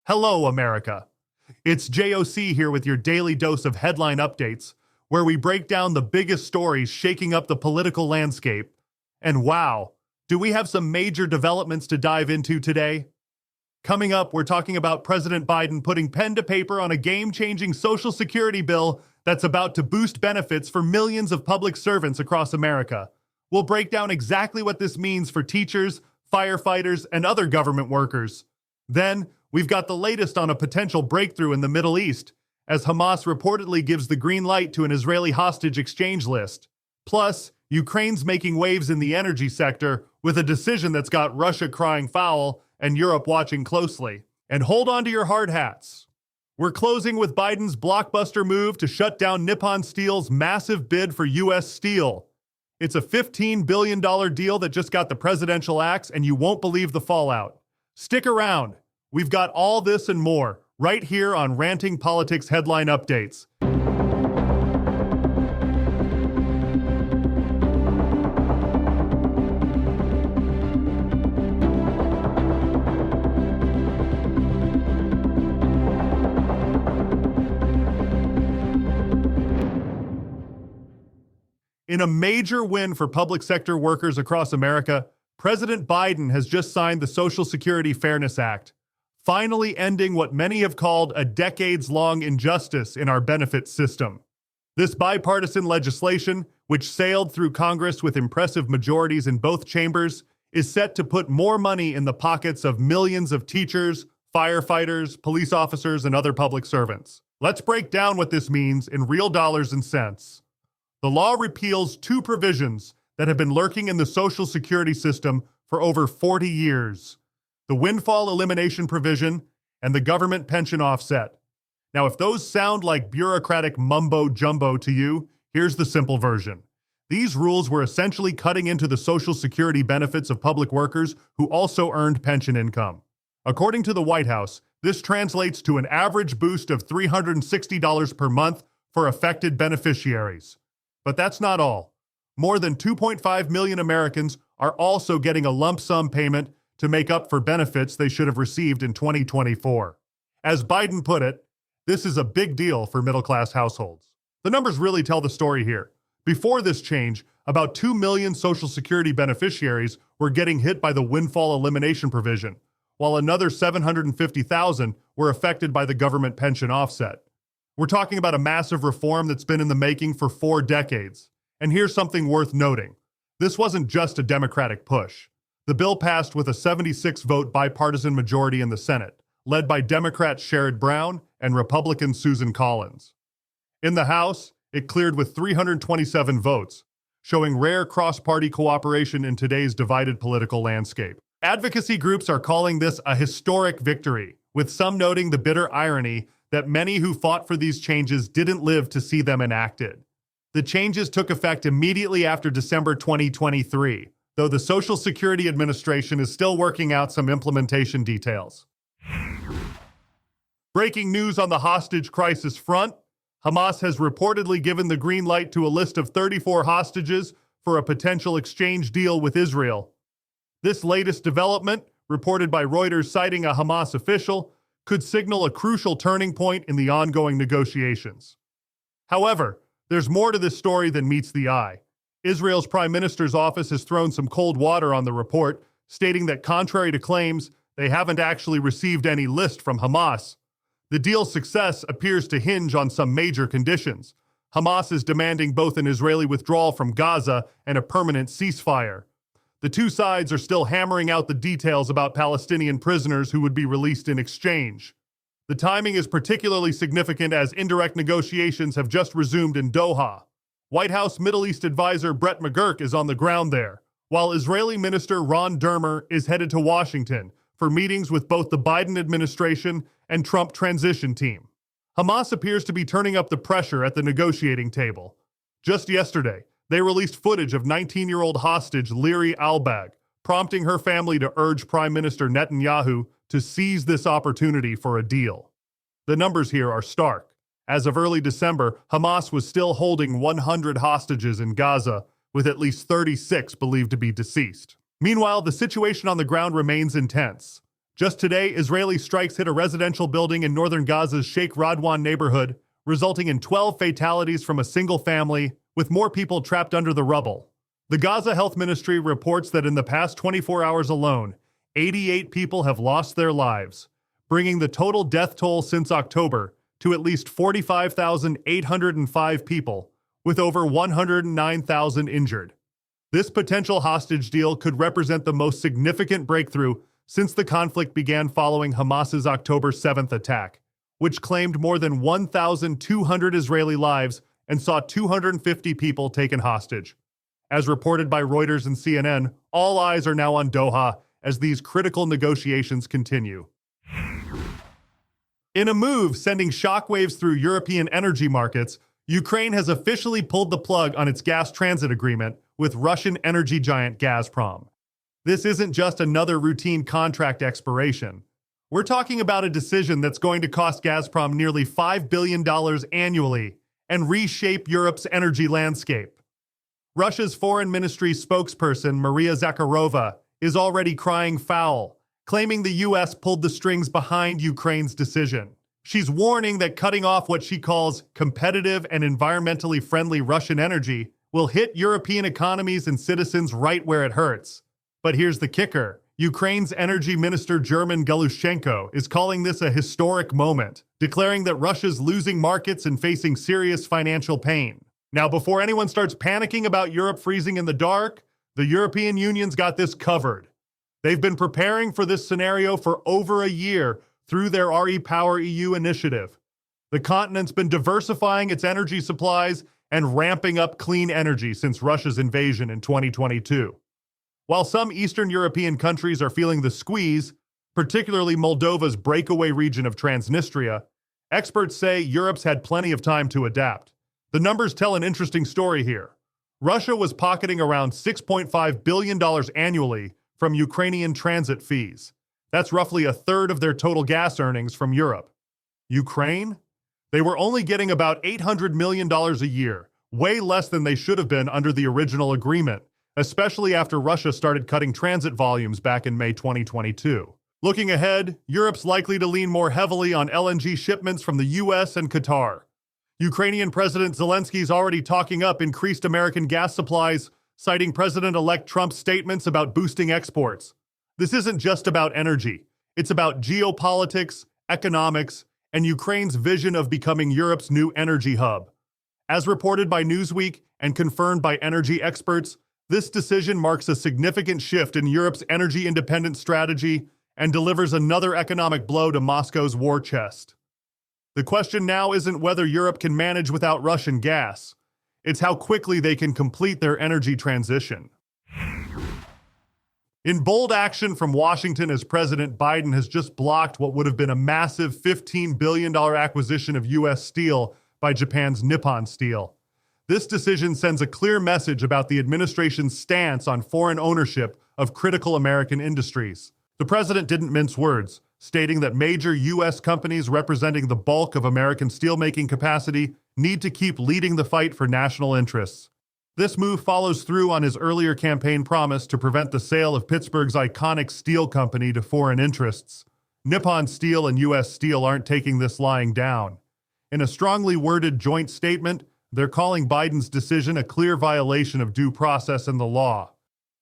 Hello, America. It's JOC here with your daily dose of headline updates, where we break down the biggest stories shaking up the political landscape. And wow, do we have some major developments to dive into today? Coming up, we're talking about President Biden putting pen to paper on a game-changing Social Security bill that's about to boost benefits for millions of public servants across America. We'll break down exactly what this means for teachers, firefighters, and other government workers. Then, we've got the latest on a potential breakthrough in the Middle East, as Hamas reportedly gives the green light to an Israeli hostage exchange list. Plus, Ukraine's making waves in the energy sector with a decision that's got Russia crying foul and Europe watching closely. And hold on to your hard hats. We're closing with Biden's blockbuster move to shut down Nippon Steel's massive bid for U.S. steel. It's a $15 billion deal that just got the presidential axe, and you won't believe the fallout. Stick around. We've got all this and more right here on Ranting Politics Headline Updates. In a major win for public sector workers across America, President Biden has just signed the Social Security Fairness Act, finally ending what many have called a decades-long injustice in our benefits system. This bipartisan legislation, which sailed through Congress with impressive majorities in both chambers, is set to put more money in the pockets of millions of teachers, firefighters, police officers, and other public servants. Let's break down what this means in real dollars and cents. The law repeals two provisions that have been lurking in the Social Security system for over 40 years: the windfall elimination provision and the government pension offset. Now, if those sound like bureaucratic mumbo-jumbo to you, here's the simple version. These rules were essentially cutting into the Social Security benefits of public workers who also earned pension income. According to the White House, this translates to an average boost of $360 per month for affected beneficiaries. But that's not all. More than 2.5 million Americans are also getting a lump sum payment to make up for benefits they should have received in 2024. As Biden put it, this is a big deal for middle-class households. The numbers really tell the story here. Before this change, about 2 million Social Security beneficiaries were getting hit by the windfall elimination provision, while another 750,000 were affected by the government pension offset. We're talking about a massive reform that's been in the making for 4 decades. And here's something worth noting. This wasn't just a Democratic push. The bill passed with a 76-vote bipartisan majority in the Senate, led by Democrat Sherrod Brown and Republican Susan Collins. In the House, it cleared with 327 votes, showing rare cross-party cooperation in today's divided political landscape. Advocacy groups are calling this a historic victory, with some noting the bitter irony that many who fought for these changes didn't live to see them enacted. The changes took effect immediately after December 2023, though the Social Security Administration is still working out some implementation details. Breaking news on the hostage crisis front: Hamas has reportedly given the green light to a list of 34 hostages for a potential exchange deal with Israel. This latest development, reported by Reuters citing a Hamas official, could signal a crucial turning point in the ongoing negotiations. However, there's more to this story than meets the eye. Israel's Prime Minister's office has thrown some cold water on the report, stating that contrary to claims, they haven't actually received any list from Hamas. The deal's success appears to hinge on some major conditions. Hamas is demanding both an Israeli withdrawal from Gaza and a permanent ceasefire. The two sides are still hammering out the details about Palestinian prisoners who would be released in exchange. The timing is particularly significant as indirect negotiations have just resumed in Doha. White House Middle East advisor Brett McGurk is on the ground there, while Israeli Minister Ron Dermer is headed to Washington for meetings with both the Biden administration and Trump transition team. Hamas appears to be turning up the pressure at the negotiating table. Just yesterday, they released footage of 19-year-old hostage Liri Albag, prompting her family to urge Prime Minister Netanyahu to seize this opportunity for a deal. The numbers here are stark. As of early December, Hamas was still holding 100 hostages in Gaza, with at least 36 believed to be deceased. Meanwhile, the situation on the ground remains intense. Just today, Israeli strikes hit a residential building in northern Gaza's Sheikh Radwan neighborhood, resulting in 12 fatalities from a single family, with more people trapped under the rubble. The Gaza Health Ministry reports that in the past 24 hours alone, 88 people have lost their lives, bringing the total death toll since October to at least 45,805 people, with over 109,000 injured. This potential hostage deal could represent the most significant breakthrough since the conflict began following Hamas's October 7th attack, which claimed more than 1,200 Israeli lives and saw 250 people taken hostage. As reported by Reuters and CNN, all eyes are now on Doha as these critical negotiations continue. In a move sending shockwaves through European energy markets, Ukraine has officially pulled the plug on its gas transit agreement with Russian energy giant Gazprom. This isn't just another routine contract expiration. We're talking about a decision that's going to cost Gazprom nearly $5 billion annually and reshape Europe's energy landscape. Russia's foreign ministry spokesperson, Maria Zakharova, is already crying foul, claiming the U.S. pulled the strings behind Ukraine's decision. She's warning that cutting off what she calls competitive and environmentally friendly Russian energy will hit European economies and citizens right where it hurts. But here's the kicker. Ukraine's energy minister German Galushenko is calling this a historic moment, declaring that Russia's losing markets and facing serious financial pain. Now, before anyone starts panicking about Europe freezing in the dark, the European Union's got this covered. They've been preparing for this scenario for over a year through their REPower EU initiative. The continent's been diversifying its energy supplies and ramping up clean energy since Russia's invasion in 2022. While some Eastern European countries are feeling the squeeze, particularly Moldova's breakaway region of Transnistria, experts say Europe's had plenty of time to adapt. The numbers tell an interesting story here. Russia was pocketing around $6.5 billion annually from Ukrainian transit fees. That's roughly a third of their total gas earnings from Europe. Ukraine? They were only getting about $800 million a year, way less than they should have been under the original agreement, especially after Russia started cutting transit volumes back in May 2022. Looking ahead, Europe's likely to lean more heavily on LNG shipments from the US and Qatar. Ukrainian President Zelensky's already talking up increased American gas supplies, citing President-elect Trump's statements about boosting exports. This isn't just about energy. It's about geopolitics, economics, and Ukraine's vision of becoming Europe's new energy hub. As reported by Newsweek and confirmed by energy experts, this decision marks a significant shift in Europe's energy independence strategy and delivers another economic blow to Moscow's war chest. The question now isn't whether Europe can manage without Russian gas. It's how quickly they can complete their energy transition. In bold action from Washington, as President Biden has just blocked what would have been a massive $15 billion acquisition of U.S. steel by Japan's Nippon Steel. This decision sends a clear message about the administration's stance on foreign ownership of critical American industries. The president didn't mince words, stating that major U.S. companies representing the bulk of American steelmaking capacity need to keep leading the fight for national interests. This move follows through on his earlier campaign promise to prevent the sale of Pittsburgh's iconic steel company to foreign interests. Nippon Steel and U.S. Steel aren't taking this lying down. In a strongly worded joint statement, they're calling Biden's decision a clear violation of due process and the law,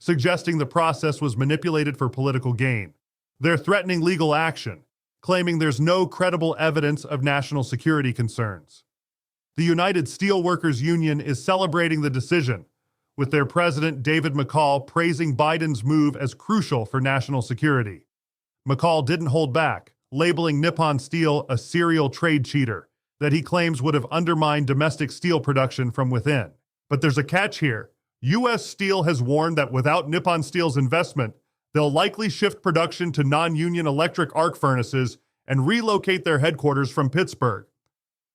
suggesting the process was manipulated for political gain. They're threatening legal action, claiming there's no credible evidence of national security concerns. The United Steelworkers Union is celebrating the decision, with their president David McCall praising Biden's move as crucial for national security. McCall didn't hold back, labeling Nippon Steel a serial trade cheater that he claims would have undermined domestic steel production from within. But there's a catch here. U.S. Steel has warned that without Nippon Steel's investment, they'll likely shift production to non-union electric arc furnaces and relocate their headquarters from Pittsburgh.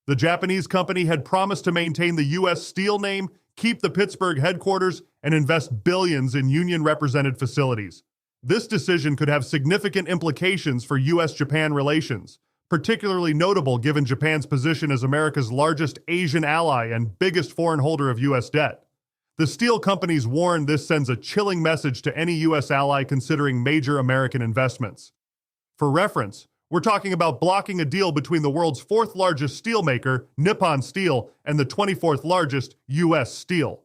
The Japanese company had promised to maintain the U.S. Steel name, keep the Pittsburgh headquarters, and invest billions in union-represented facilities. This decision could have significant implications for U.S.-Japan relations, particularly notable given Japan's position as America's largest Asian ally and biggest foreign holder of U.S. debt. The steel companies warn this sends a chilling message to any U.S. ally considering major American investments. For reference, we're talking about blocking a deal between the world's fourth largest steelmaker, Nippon Steel, and the 24th largest U.S. Steel.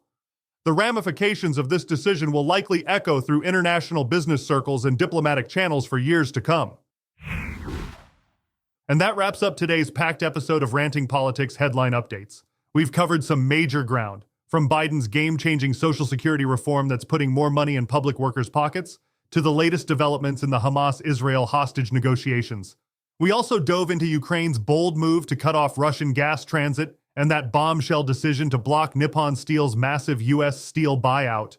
The ramifications of this decision will likely echo through international business circles and diplomatic channels for years to come. And that wraps up today's packed episode of Ranting Politics Headline Updates. We've covered some major ground, from Biden's game-changing Social Security reform that's putting more money in public workers' pockets, to the latest developments in the Hamas-Israel hostage negotiations. We also dove into Ukraine's bold move to cut off Russian gas transit and that bombshell decision to block Nippon Steel's massive U.S. steel buyout.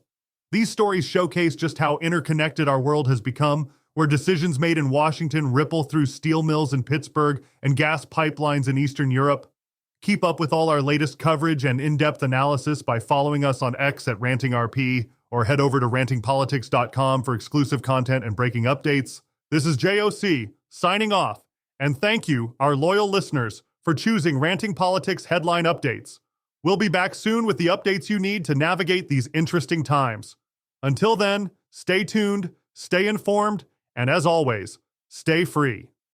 These stories showcase just how interconnected our world has become, where decisions made in Washington ripple through steel mills in Pittsburgh and gas pipelines in Eastern Europe. Keep up with all our latest coverage and in-depth analysis by following us on X at RantingRP, or head over to rantingpolitics.com for exclusive content and breaking updates. This is JOC, signing off, and thank you, our loyal listeners, for choosing Ranting Politics Headline Updates. We'll be back soon with the updates you need to navigate these interesting times. Until then, stay tuned, stay informed, and as always, stay free.